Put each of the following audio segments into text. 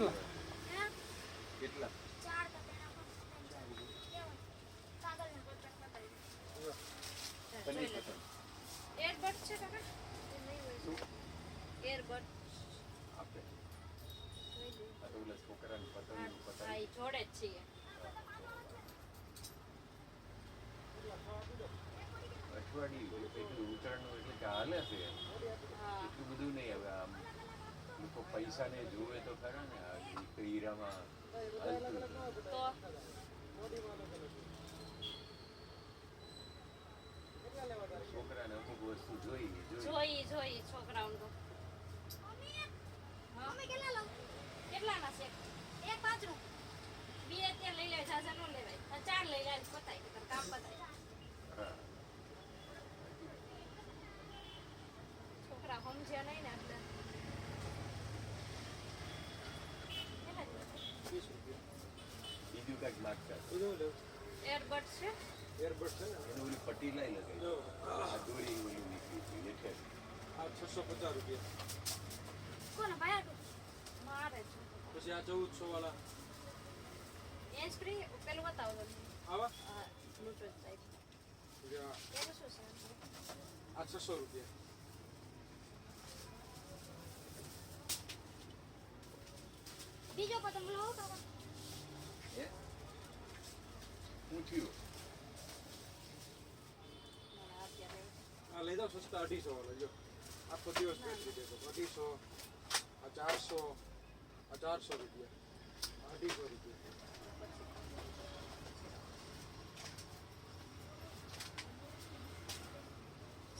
કેટલા કેટલા 4 કપડા કાગળ ના પનીર પસંદ એરબડ છે કાકા શું એરબડ આપે આ તો ઓલા છોકરાને પતંગ હા પતંગ ઈ જોડે જ છીએ અઠવાડિયું એટલું ઉત્તરાયણનું એટલે કે હાલે છે હા એટલું બધું નહીં હવે આમ લોકો પૈસાને જોવે તો ખરા ને આ હીરામાં હાલતું તો છોકરાને અમુક વસ્તુ જોઈ જોઈ છોકરાઓને તો મમ્મી કેટલા લઉં કેટલાના છે એક 5 નું બે અત્યારે લઈ લેવાય ઝાઝા નો લેવાય 4 લઈ લેવાય પતાય કે કામ પતાય હા છોકરા સમજ્યા નહીં ને એટલે કેટલા ₹20 બીજું કાંઈક માગતા બીજું લેવું એરબડ છે એરબડ છે ને એને ઓલી પટ્ટી લઈ લગાવી જો આ દોરી ઓલી નીકળી હતી એટલે આ ₹650 કોણ ભાઈ આટું મારે છે પછી આ 1400 વાળા એજ ફ્રી પેલું બતાવો તો આવા હા બ્લૂટૂથ ટાઈપ એનું શું છે આ ₹600 બીજો પતંગ લો કાકા હે શું થયું મને અત્યારે આ લઈ જાઓ સસ્તા 250 વાળા જો આખો દિવસ બેટરી દેતો 250 આ 400 આ ₹400 આ ₹250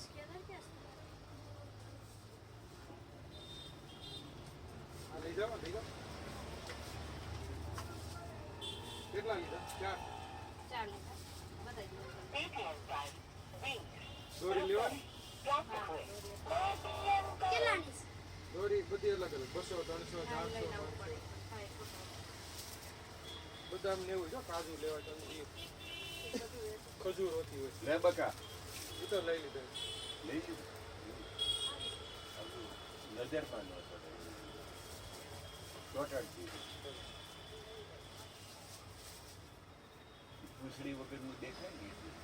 સ્કેનર ક્યાં આ લઈ જાઓ કેટલા લીધા ચાર છે 4 લીધા બતાવી દો દોરી લેવાની કેટલાની છે દોરી બધી અલગ અલગ 200 300 હા લઈને 400 આવવું પડે હા એટલું બધા લેવું જો કાજુ લેવા ચમચી ખજૂર હોતી હોય લે બકા એ તો લઈ લીધા લઈ લીધું નજરમાં ન પડે ચોટાડતી પૂછડી વગરનું દેખાય ને એટલું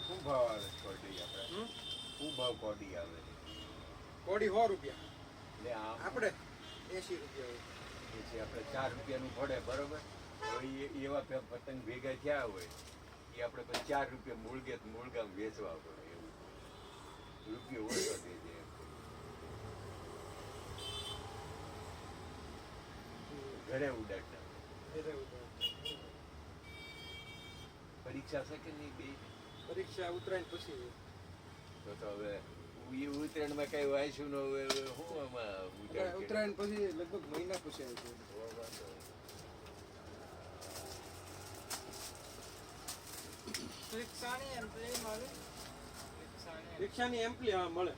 શું ભાવ આવે કોડી આપણે શું ભાવ કોડી આવે કોડી ₹100 એટલે આમ આપણે ₹80 હોય પછી આપણે 4 રૂપિયાનું પડે બરોબર હવે એવા પતંગ ભેગા થયા હોય એ આપણે પછી 4 રૂપિયા મૂળગામ વેચવા પડે એવું રૂપિયો ઓછો થઈ જાય ઘરે ઉડાડતા પરીક્ષા છે કે નહીં બે પરીક્ષા ઉતરાયણ પછી તો હવે ઉત્તરાયણમાં કઈ વાંચ્યું ન હોય શું આમાં ઉતરાયણ પછી લગભગ મહિના પછી આવશે રિક્ષાની એમ્પલી હા મળે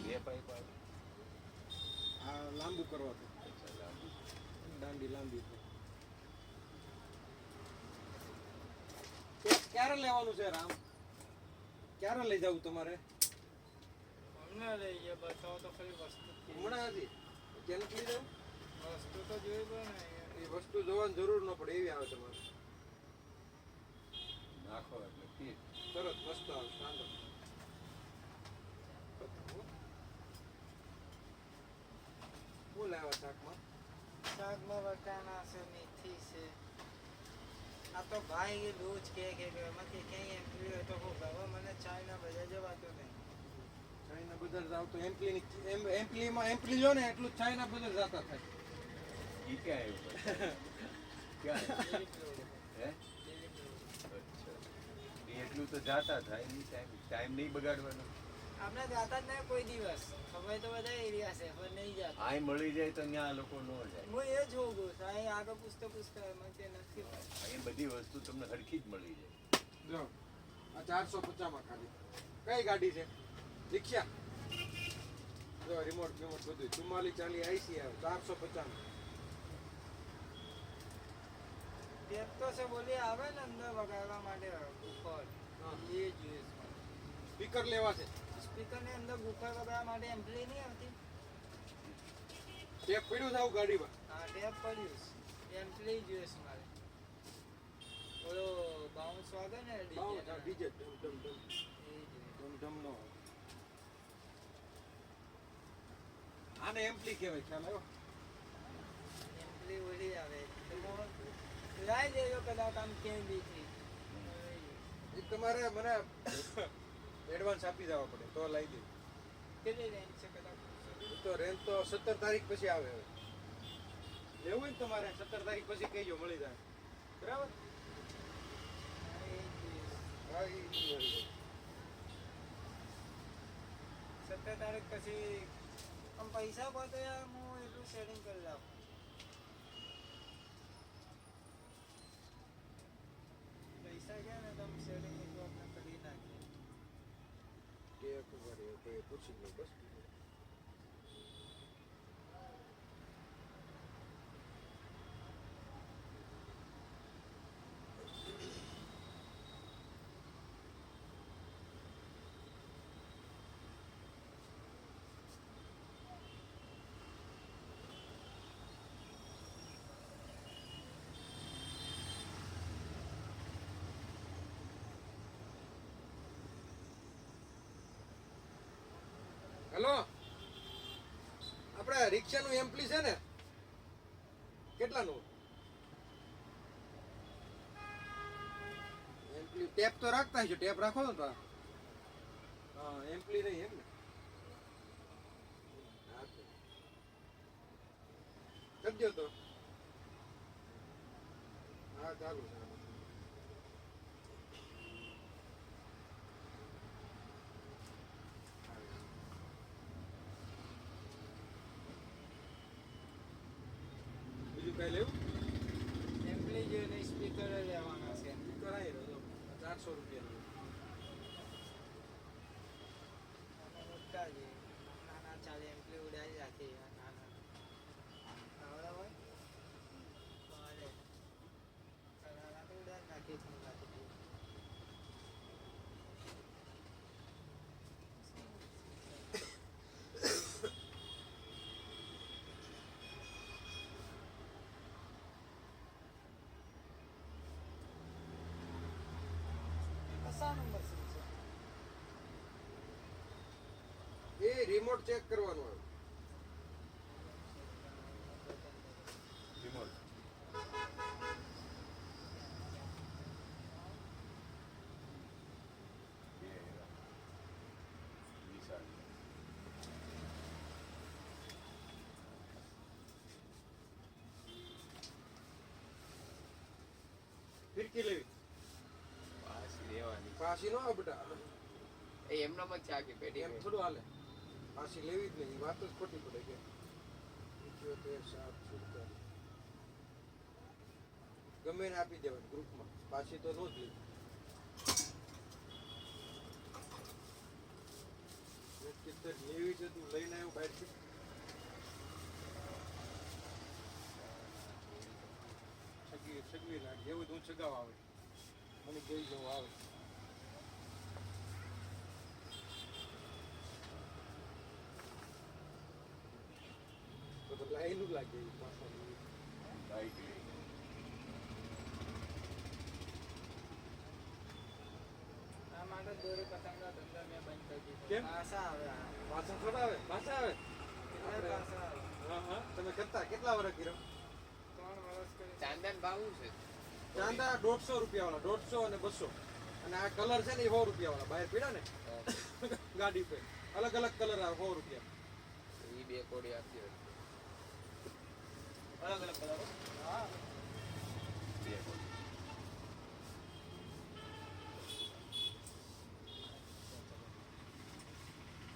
બે પાઇપ આવે આ લાંબુ કરવા તો દાંડી લાંબી ક્યારે લેવાનું છે રામ ક્યારે લઈ જવું તમારે હમણાં લઈએ બતાવો તો ખરી વસ્તુ હમણાં હજી ક્યાં લઈ જવું વસ્તુ તો જોઈ પણ એ વસ્તુ જોવાની જરૂર ન પડે એવી આવે તમારે નાખો એટલે ફીટ તરત મસ્ત આવે શાંત શું લાવ્યા શાકમાં શાકમાં વટાણા છે મેથી છે આ તો ભાઈ રોજ કે એમાંથી ક્યાંય એમ હોય તો હું હવે મને ચાયના બજાર જવાતો નહીં ચાઇના બજાર બજાર જાવ તો એમ્પ્લી જો ને એટલું જ ચાઇના બજાર જતા થાય. ઈ ક્યાં આવ્યું? ક્યાં આવ્યું? હે? અચ્છા. ઈ એટલું તો જાતા થાય નહીં, ટાઈમ નહીં બગાડવાનો. આપણે જાતા જ નહીં કોઈ દિવસ. ખબર તો બધા એરિયા છે પણ નહીં જાતા. આય મળી જાય તો ત્યાં લોકો ન જાય. હું એ જ હોઉં છું. અહીં આગળ પૂછતો એમાં કે નથી. અહીં બધી વસ્તુ તમને હરખી જ મળી જાય. જો આ 450 માં ખાલી કઈ ગાડી છે? રિક્ષા. જો રિમોટ બધું 44 40 આઈસી આવે 450 માં. ટેપ તો છે બોલી આવે ને અંદર વગાડવા માટે ઉપર હા. એ જોઈએ સ્પીકર લેવા છે. સ્પીકર ની અંદર ગુફર વગાડવા માટે એમ્પ્લી નહીં આવતી. ટેપ પડ્યું છે આવું ગાડીમાં. હા ટેપ પડ્યું છે. એમ્પ્લી જોઈએ છે મારે. ઓલો બાઉન્સ વાગે ને ડીજે ડમ ડમ ડમ એ જોઈએ. ડમ ડમ નો આવે. આને એમ્પ્લી કહેવાય, ખ્યાલ આવ્યો? એમ્પ્લી ઓલી આવે તો લાઈ દેજો કદાચ આમ કેમ બીજી એ તમારે મને એડવાન્સ આપી દેવા પડે તો લઈ દે. કેટલી રેન્જ છે કદાચ તો રેન્ટ તો 17 તારીખ પછી આવે હવે. લેવું હોય ને તમારે 17 તારીખ પછી કહેજો, મળી જાય. બરાબર? હા એ મળી જાય. 17 તારીખ પછી આમ પૈસા બધો યાર હું એટલું સેટિંગ કરી લાવું. પૈસા ગયા ને તમે સેટિંગ એટલું આપણે કરી નાખીએ. ટેપ વડે કોઈ પૂછી લો બસ. હેલો, આપણે રિક્ષાનું એમ્પ્લી છે ને કેટલાનું? એમ્પ્લી ટેપ તો રાખતા હશો, ટેપ રાખો ને તો. હા એમ્પ્લી નહીં એમ ને? કરજો તો. હા ચાલુ છે. બીજું કઈ લેવું? એમ્પ્લી જોઈને સ્પીકર લેવાના છે. સ્પીકર આવી રહ્યો 400 રૂપિયા. અને મોટા છે. નાના ચાલે એમ્પ્લી ઉડાડી રાખે નાના. આવડા હોય? ભલે. નાના તો ઉડાડી નાખે છે લાગે છે. કશાનું મશીન છે? એ રિમોટ ચેક કરવાનું આવે. રિમોટ. વિશાળ. ફિરકી લેવી. પાછી લેવાની પાછી નો આવે બેટા. એ એમનો જ છે આખી પેટી એમ થોડું હાલે. પાછી લેવી જ નહીં, વાત જ ખોટી પડે કે 77 7 ગમે એને આપી દેવાની ગ્રુપમાં. પાછી તો નો જ લેવી. લેવી છે તું લઈને આવ્યો બહારથી. સગવી લાગે એવું હું સગાવ આવે મને જોઈ જવું આવે. તો લાઈનું લાગે એ પાછળ. બાઈક લઈ. આ માટે દોરી પતંગના ધંધા મેં બંધ કરી દીધો. કેમ? પાછા આવે આ. પાછળ થોડા આવે, પાછા આવે. કેટલાય પાછા આવે. હા હા તમે કરતા કેટલા વર્ષ કર્યો? 3 વર્ષ કરી. ચાંદન ભાવું છે ચાંદા 150 રૂપિયા વાળા, 150 અને 200. અને આ કલર છે ને એ 100 રૂપિયા વાળા બહાર પીડા ને. ગાડી પે અલગ અલગ કલર આવે 100 રૂપિયા. ઈ બે કોડી આપી હોય. અલગ અલગ કલર હા બે કોડી.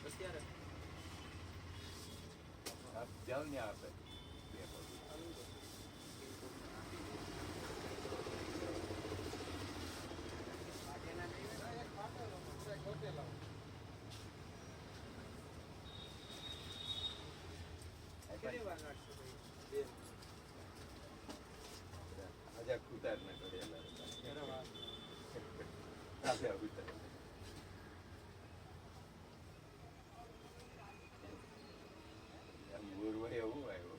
અત્યારે આપ જાઓ ને આપે બે કોડી. આગેના નહીં હોય. એક ફાટેલો પણ છે, ગોતેલા. કેટલી વાર લાગશે ભાઈ? બે. હજાર કુતાર ને કરેલા અરે વાહ. તાજા ઉતાર. આમ ગુરવાય એવું આવ્યો.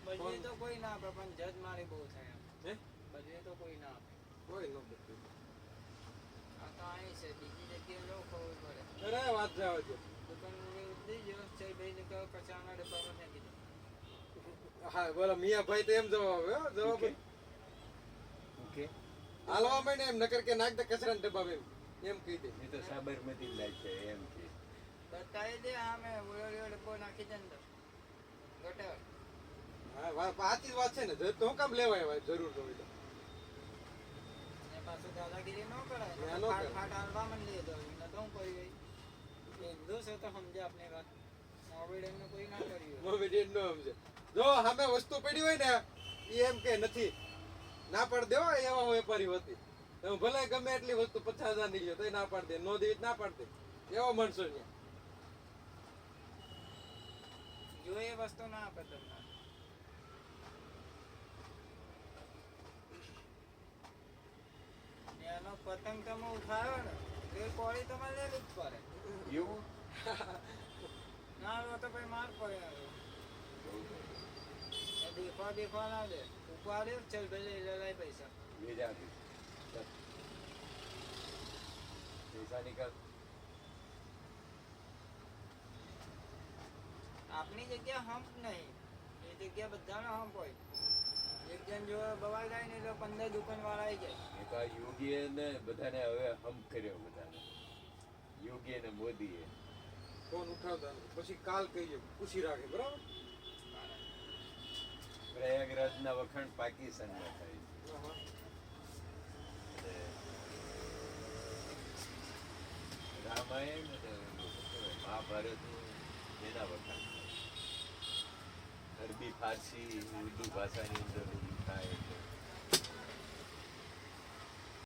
બદલી તો કોઈ ના આપે પણ જજ મારી બહુ થાય એમ. હે? બદલી તો કોઈ ના આપે. કોઈ ન બદલે. આ તો અહીં છે બીજી જગ્યાએ લો ખબર પડે. અરે વાત જવા દો. દુકાન ઉડી જો ચાલ ભાઈ ને કહો કચાના ડબ્બામાં નાખી દે. હા બોલો મિયાભાઈ તો એમ જવાબ આવ્યો હો, જવાબ ઓકે. ઓકે. હાલવા માંડે એમ નકર કે નાખ દે કચરાના ડબ્બામાં એમ કહી દે. એ તો સાબરમતી જ લાગે એમ કે. બતાવી દે આમે ઓળો ડબ્બો નાખી દે અંદર ગટર. હા આથી જ વાત છે ને તો હું કામ લેવાય હવે જરૂર તો હોય તો. ને પાછું દાદાગીરી ન કરાય ના, ન ફાટ કરાય. ફાટ હાલવા માંડી દે એને તો હું કરી ગઈ હિન્દુ છે તો સમજે આપની વાત મોબેડન ને કોઈ ના કર્યું મમ્મી ડેડ નો સમજે. જો સામે વસ્તુ પડી હોય ને એ એમ કે નથી ના પાડ દેવો એવા વેપારી હતી. તમે ભલે ગમે એટલી વસ્તુ 50,000 ની લ્યો તો ના પાડ દે નો દેવી ના પાડ દે એવો માણસો ને જો એ વસ્તુ ના આપે તમને એનો પતંગ તમે ઉઠાવ્યો ને તો એ કોળી તમારે લેવી જ પડે એવું ના લો તો ભાઈ માર પડે એ દેખવા દેખવા ના દે ઉપાડ્યો ચલ ભાઈ લઈ લે પૈસા વેજા આપી. ચાલ. પૈસા નિકાલ. આપની જગ્યા હમ્પ નહીં એ જગ્યા બધાનો હમ્પ હોય એક જણ જો બવાલ થાય ને એટલે 15 દુકાન વાળા આવી જાય એ તો આ યોગીએ ને બધાને હવે હમ કર્યો બધાને. યોગી અને મોદીએ. ફોન ઉઠાવતા નથી. પછી કાલ કહીએ પૂછી રાખે બરાબર. પ્રયાગરાજના વખાણ પાકિસ્તાનમાં થાય છે. હા, હા. અને રામાયણ અને મહાભારતનું એના વખાણ થાય. અરબી ફારસી ઉર્દુ ભાષાની અંદર થાય એટલે